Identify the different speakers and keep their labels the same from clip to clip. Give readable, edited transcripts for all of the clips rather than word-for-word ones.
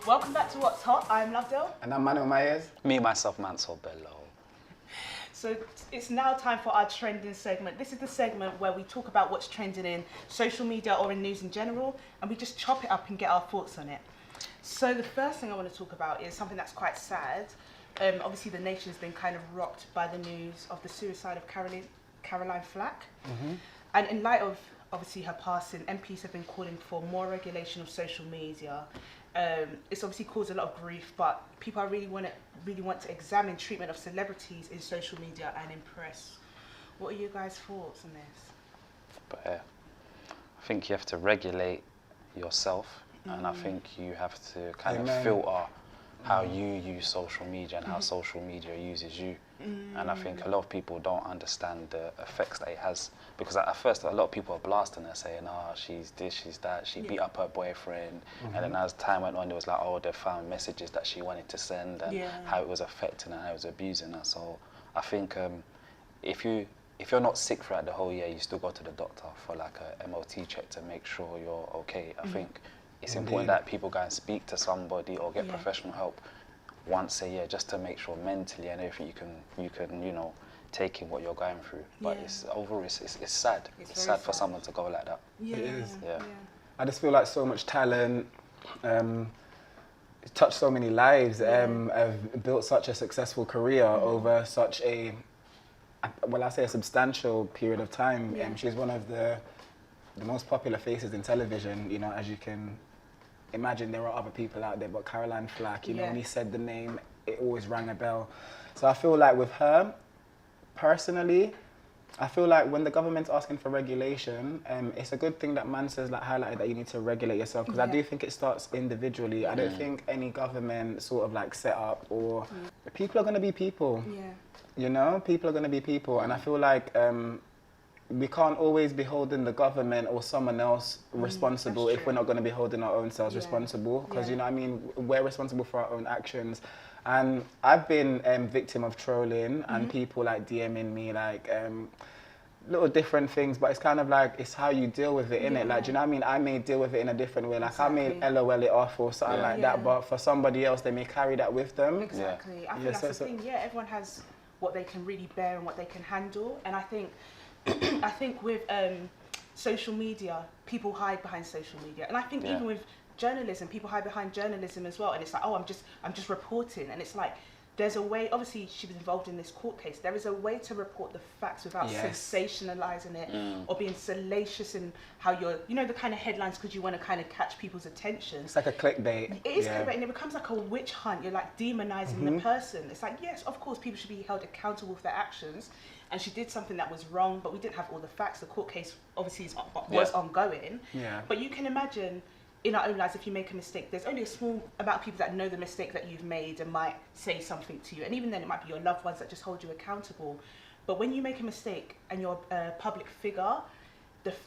Speaker 1: Welcome back to What's Hot. I'm Lovedale.
Speaker 2: And I'm Manuel Myers.
Speaker 3: Me, myself, Mansell Bello.
Speaker 1: So it's now time for our trending segment. This is the segment where we talk about what's trending in social media or in news in general, and we just chop it up and get our thoughts on it. So the first thing I want to talk about is something that's quite sad. Obviously, the nation's been kind of rocked by the news of the suicide of Caroline Flack. Mm-hmm. And in light of, obviously, her passing, MPs have been calling for more regulation of social media. It's obviously caused a lot of grief, but people really want to examine treatment of celebrities in social media and in press. What are you guys' thoughts on this?
Speaker 3: But I think you have to regulate yourself, and I think you have to kind of filter how you use social media and how social media uses you. And I think a lot of people don't understand the effects that it has, because at first a lot of people are blasting her, saying, oh, she's this, she's that, she beat up her boyfriend. And then as time went on, it was like, oh, they found messages that she wanted to send and how it was affecting her, how it was abusing her. So I think if you're not sick throughout the whole year, you still go to the doctor for like a MOT check to make sure you're okay. I think it's important that people go and speak to somebody or get professional help once a year, just to make sure mentally and everything you can you know, take in what you're going through. But it's overall it's sad. It's sad for someone to go like that.
Speaker 2: It is.
Speaker 3: Yeah.
Speaker 2: I just feel like so much talent, touched so many lives, have built such a successful career over such a, well, I say a substantial period of time. She's one of the most popular faces in television, you know, as you can imagine. There are other people out there, but Caroline Flack, you know, when he said the name, it always rang a bell. So I feel like with her, personally, I feel like when the government's asking for regulation, it's a good thing that man says, like, highlighted that you need to regulate yourself, because I do think it starts individually. I don't think any government sort of like set up, or people are going to be people. You know, people are going to be people, and I feel like we can't always be holding the government or someone else responsible if we're not going to be holding our own selves responsible, because you know what I mean, we're responsible for our own actions. And I've been victim of trolling and people like DMing me like little different things, but it's kind of like, it's how you deal with it, innit? Like, do you know what I mean? I may deal with it in a different way, like I may LOL it off or something like that, but for somebody else they may carry that with them.
Speaker 1: Exactly. I think that's the thing. Everyone has what they can really bear and what they can handle, and I think with social media, people hide behind social media, and I think even with journalism, people hide behind journalism as well. And it's like, oh, I'm just reporting, and it's like, there's a way. Obviously, she was involved in this court case. There is a way to report the facts without sensationalizing it or being salacious in how you're, you know, the kind of headlines, because you want to kind of catch people's attention.
Speaker 2: It's like a clickbait.
Speaker 1: It is clickbait, and it becomes like a witch hunt. You're like demonizing the person. It's like, yes, of course, people should be held accountable for their actions. And she did something that was wrong, but we didn't have all the facts. The court case obviously was ongoing. But you can imagine, in our own lives, if you make a mistake, there's only a small amount of people that know the mistake that you've made and might say something to you. And even then, it might be your loved ones that just hold you accountable. But when you make a mistake and you're a public figure,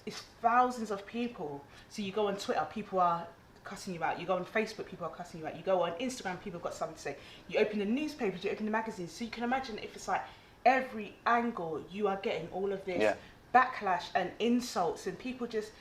Speaker 1: it's thousands of people. So you go on Twitter, people are cussing you out. You go on Facebook, people are cussing you out. You go on Instagram, people have got something to say. You open the newspapers, you open the magazines. So you can imagine if it's like every angle, you are getting all of this backlash and insults, and people just...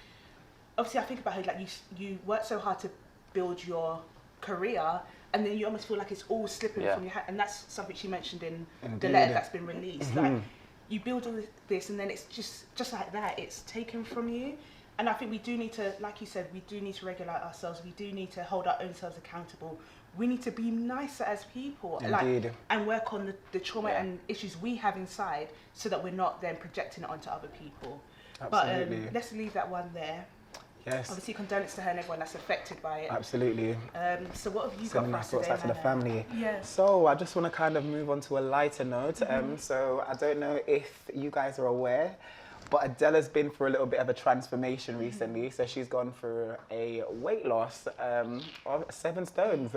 Speaker 1: Obviously, I think about how like you work so hard to build your career, and then you almost feel like it's all slipping from your hand. And that's something she mentioned in the letter that's been released. Like, you build all this, and then it's just like that. It's taken from you. And I think we do need to, like you said, we do need to regulate ourselves. We do need to hold our own selves accountable. We need to be nicer as people, like, and work on the trauma and issues we have inside, so that we're not then projecting it onto other people.
Speaker 2: Absolutely.
Speaker 1: But let's leave that one there.
Speaker 2: Yes.
Speaker 1: Obviously, condolences to her and everyone that's affected by it.
Speaker 2: Absolutely.
Speaker 1: So what have you
Speaker 2: Sending
Speaker 1: got for
Speaker 2: our
Speaker 1: us
Speaker 2: thoughts
Speaker 1: today,
Speaker 2: out to the family.
Speaker 1: Yeah.
Speaker 2: So I just want to kind of move on to a lighter note. So I don't know if you guys are aware, but Adele's been through a little bit of a transformation recently. So she's gone through a weight loss of 7 stones.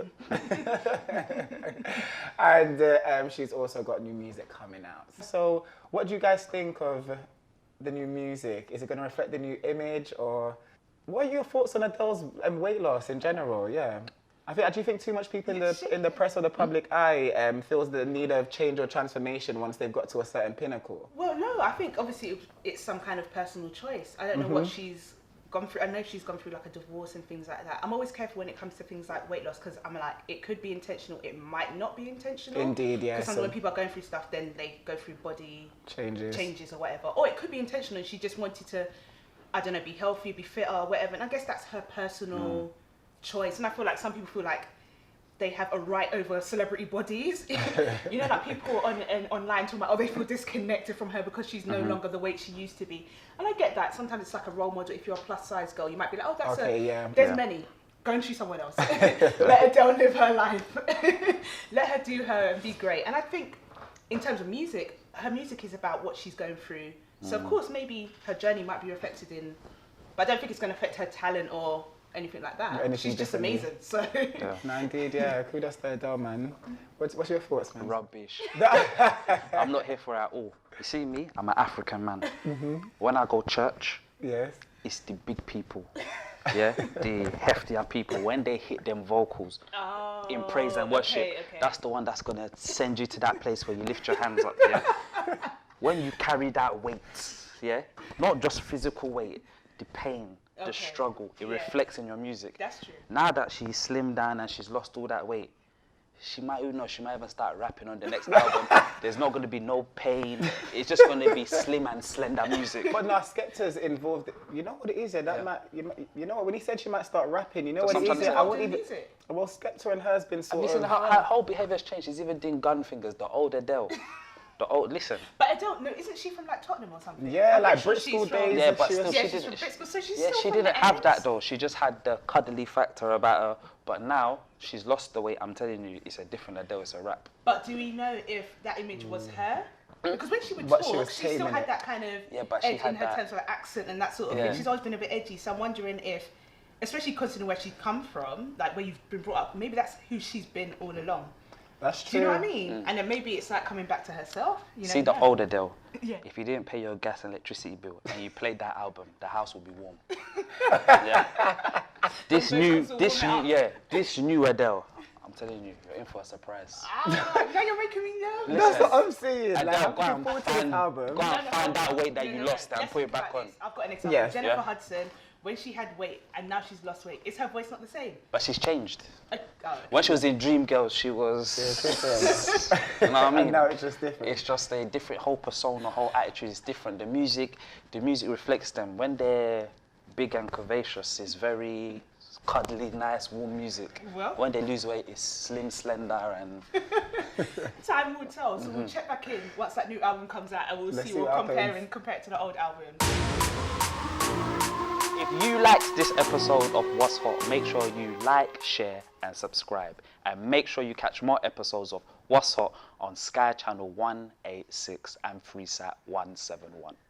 Speaker 2: And she's also got new music coming out. So what do you guys think of the new music? Is it going to reflect the new image, or... What are your thoughts on Adele's weight loss in general? Yeah, do you think too much people in the press or the public eye feels the need of change or transformation once they've got to a certain pinnacle?
Speaker 1: Well, no, I think obviously it's some kind of personal choice. I don't know what she's gone through, I know she's gone through like a divorce and things like that. I'm always careful when it comes to things like weight loss, because I'm like, it could be intentional, it might not be intentional.
Speaker 2: Indeed, yeah.
Speaker 1: Because when people are going through stuff, then they go through body changes or whatever. Or it could be intentional and she just wanted to, I don't know, be healthy, be fitter or whatever. And I guess that's her personal choice. And I feel like some people feel like they have a right over celebrity bodies. You know, like people online talking about, oh, they feel disconnected from her because she's no longer the weight she used to be. And I get that. Sometimes it's like a role model. If you're a plus size girl, you might be like, oh, that's there's many. Go and choose someone else. Let Adele live her life. Let her do her and be great. And I think in terms of music, her music is about what she's going through. So of course, maybe her journey might be reflected in, but I don't think it's going to affect her talent or anything like that. She's just amazing. So
Speaker 2: no, indeed, yeah. Kudos to Adele, man. What's your thoughts, man?
Speaker 3: Rubbish. I'm not here for it at all. You see me? I'm an African man. When I go church, it's the big people, the heftier people. When they hit them vocals in praise and worship, that's the one that's gonna send you to that place where you lift your hands up. Yeah. When you carry that weight, not just physical weight, the pain, the struggle, it reflects in your music.
Speaker 1: That's true.
Speaker 3: Now that she's slimmed down and she's lost all that weight, she might even start rapping on the next album. There's not going to be no pain. It's just going to be slim and slender music.
Speaker 2: But now Skepta's involved. You know what it is? That might, you know what? When he said she might start rapping, you know what it is? I wouldn't even. Well, Skepta and her's been sort of.
Speaker 3: Listen, her whole behaviour's changed. She's even doing gun fingers. The old Adele. Listen.
Speaker 1: But I don't know. Isn't she from like Tottenham or something?
Speaker 2: Yeah, like Bristol days.
Speaker 3: Yeah, but still,
Speaker 1: she's from Bristol, so she's still
Speaker 3: she
Speaker 1: from
Speaker 3: didn't
Speaker 1: the
Speaker 3: have
Speaker 1: ends.
Speaker 3: that though. She just had the cuddly factor about her. But now she's lost the weight. I'm telling you, it's a different Adele. It's a rap.
Speaker 1: But do we know if that image was her? Because when she would talk, she still had that kind of edge in her terms of her accent and that sort of thing. She's always been a bit edgy. So I'm wondering if, especially considering where she's come from, like where you've been brought up, maybe that's who she's been all along.
Speaker 2: That's true.
Speaker 1: Do you know what I mean? And then maybe it's like coming back to herself. You know?
Speaker 3: See the old Adele. If you didn't pay your gas and electricity bill and you played that album, the house will be warm. This new Adele. I'm telling you, you're in for a surprise.
Speaker 1: Now you're making me nervous.
Speaker 2: That's what I'm saying.
Speaker 3: Adele,
Speaker 2: like, I'm looking forward to this album.
Speaker 3: Go and find that weight that you lost and put it back on.
Speaker 1: I've got an example. Jennifer Hudson, when she had weight and now she's lost weight, is her voice not the same?
Speaker 3: But she's changed. When she was in Dreamgirls, she was... you know what I mean?
Speaker 2: And now it's just different.
Speaker 3: It's just a different whole persona, whole attitude is different. The music reflects them. When they're big and curvaceous, it's very cuddly, nice, warm music.
Speaker 1: Well,
Speaker 3: when they lose weight, it's slim, slender, and...
Speaker 1: Time will tell. So we'll check back in once that new album comes out and we'll see what compare it to the old album.
Speaker 3: If you liked this episode of What's Hot, make sure you like, share and subscribe. And make sure you catch more episodes of What's Hot on Sky Channel 186 and Freesat 171.